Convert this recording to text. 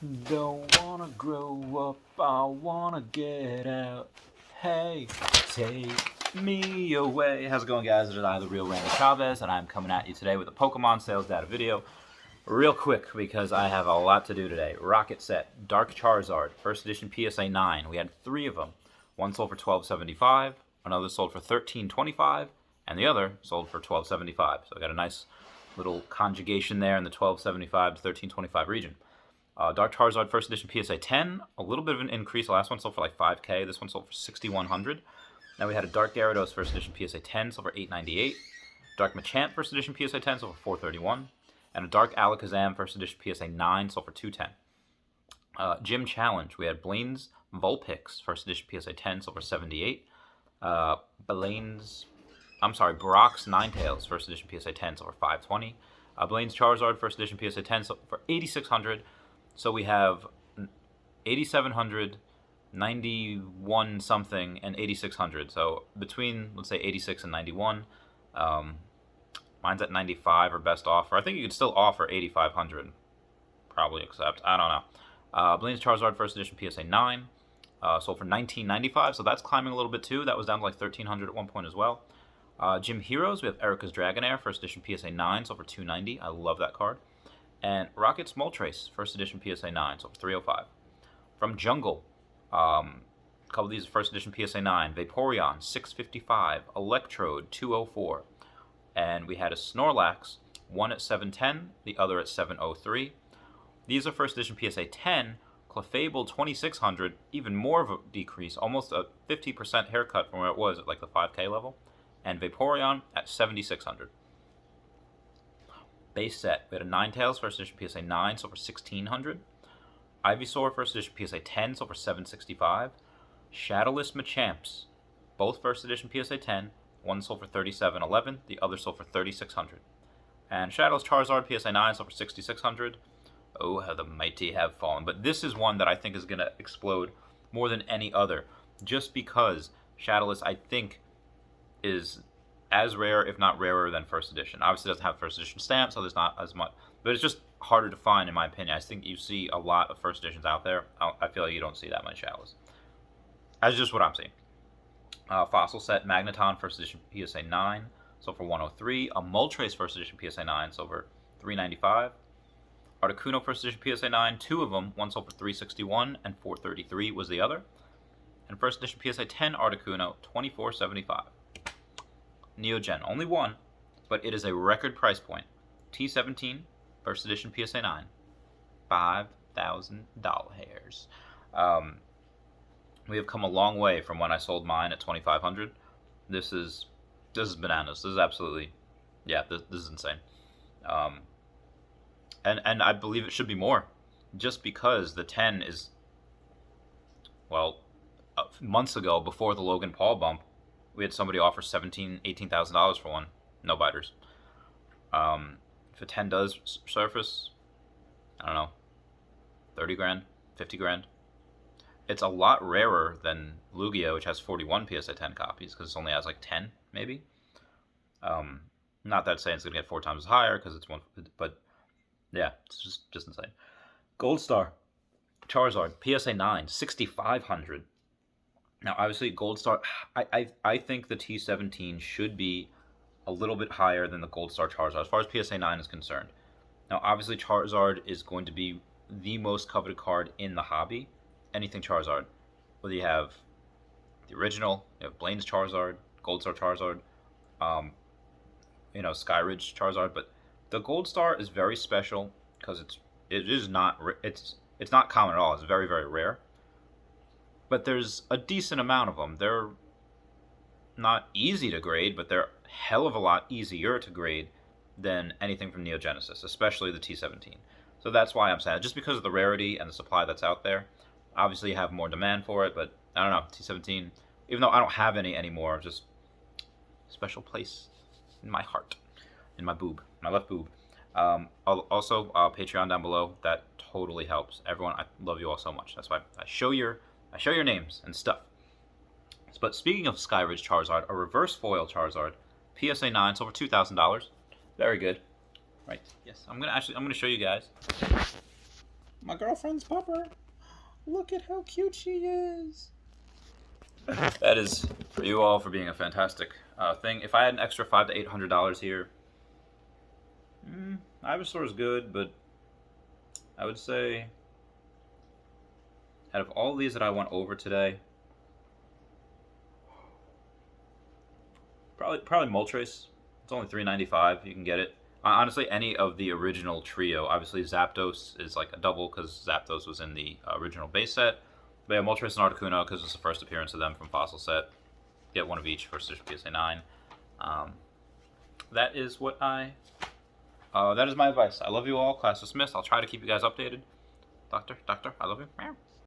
Don't wanna grow up, I wanna get out. Hey, take me away. How's it going, guys? It is I, the real Randy Chavez, and I'm coming at you today with a Pokemon sales data video. Real quick, because I have a lot to do today. Rocket Set, Dark Charizard, first edition PSA 9. We had 3 of them. One sold for $12.75, another sold for $13.25, and the other sold for $12.75. So I got a nice little conjugation there in the $12.75 to $13.25 region. Dark Charizard first edition PSA 10, a little bit of an increase. The last one sold for like $5K. This one sold for $6,100. Now we had a Dark Gyarados first edition PSA 10, sold for $898. Dark Machamp first edition PSA 10, sold for $431. And a Dark Alakazam first edition PSA 9, sold for $210. Gym Challenge, we had Blaine's Vulpix first edition PSA 10, sold for $78. Brock's Ninetales first edition PSA 10, sold for $520. Blaine's Charizard first edition PSA 10, sold for $8,600. So we have 8,700, 91 something, and 8,600. So between, let's say, 86 and 91, mine's at 95 or best offer. I think you could still offer 8,500. Probably accept. I don't know. Blaine's Charizard first edition PSA 9 sold for $19.95. So that's climbing a little bit too. That was down to like $1,300 at one point as well. Gym Heroes, we have Erica's Dragonair first edition PSA 9 sold for $290. I love that card. And Rocket's Moltres, first edition PSA 9, so for $305. From Jungle, a couple of these first edition PSA 9, Vaporeon, $655, Electrode, $204. And we had a Snorlax, one at $710, the other at $703. These are first edition PSA 10, Clefable, $2,600, even more of a decrease, almost a 50% haircut from where it was at like the 5K level. And Vaporeon at $7,600. Base set, we had a Ninetales first edition PSA 9, sold for $1,600. Ivysaur first edition PSA 10, sold for $765. Shadowless Machamps, both first edition PSA 10, one sold for $37.11, the other sold for $3,600. And Shadowless Charizard PSA 9 sold for $6,600. Oh, how the mighty have fallen. But this is one that I think is going to explode more than any other, just because Shadowless, I think, is as rare, if not rarer, than first edition. Obviously, it doesn't have first edition stamp, so there's not as much. But it's just harder to find, in my opinion. I think you see a lot of first editions out there. I feel like you don't see that many Shadowless. That's just what I'm seeing. Fossil Set Magneton first edition PSA 9, sold for $103. A Moltres first edition PSA 9, sold for $395. Articuno first edition PSA 9, 2 of them. One sold for $361 and $433 was the other. And first edition PSA 10 Articuno, $24.75. Neogen, only one, but it is a record price point. T17, first edition PSA 9, $5,000 hairs. We have come a long way from when I sold mine at $2,500. This is bananas. This is absolutely, this is insane. And I believe it should be more, just because the 10 is, months ago, before the Logan Paul bump, we had somebody offer $18,000 for one. No biters. If a 10 does surface, I don't know, 30 grand, 50 grand. It's a lot rarer than Lugia, which has 41 PSA 10 copies, because it only has like 10, maybe. Not that saying it's going to get 4 times higher, because it's one, but yeah, it's just insane. Gold Star, Charizard, PSA 9, $6,500. Now, obviously, Gold Star, I think the T17 should be a little bit higher than the Gold Star Charizard, as far as PSA 9 is concerned. Now, obviously, Charizard is going to be the most coveted card in the hobby. Anything Charizard. Whether you have the original, you have Blaine's Charizard, Gold Star Charizard, Skyridge Charizard, but the Gold Star is very special because it's not common at all. It's very, very rare. But there's a decent amount of them. They're not easy to grade, but they're a hell of a lot easier to grade than anything from Neo Genesis, especially the T17. So that's why I'm sad, just because of the rarity and the supply that's out there. Obviously, you have more demand for it, but I don't know, T17, even though I don't have any anymore, just special place in my heart, in my boob, my left boob. Also, Patreon down below, that totally helps. Everyone, I love you all so much. That's why I show your names and stuff. But speaking of Skyridge Charizard, a reverse foil Charizard, PSA 9, sold for $2,000. Very good. Right. Yes. I'm gonna show you guys My girlfriend's pupper. Look at how cute she is. That is for you all for being a fantastic thing. If I had an extra $500 to $800 here, Ivysaur is good, but I would say out of all these that I went over today, probably Moltres. It's only $3.95. You can get it. Honestly, any of the original trio. Obviously, Zapdos is like a double because Zapdos was in the original base set. But yeah, Moltres and Articuno because it's the first appearance of them from Fossil set. Get one of each for PSA 9. That is what that is my advice. I love you all. Class dismissed. I'll try to keep you guys updated. Doctor, I love you.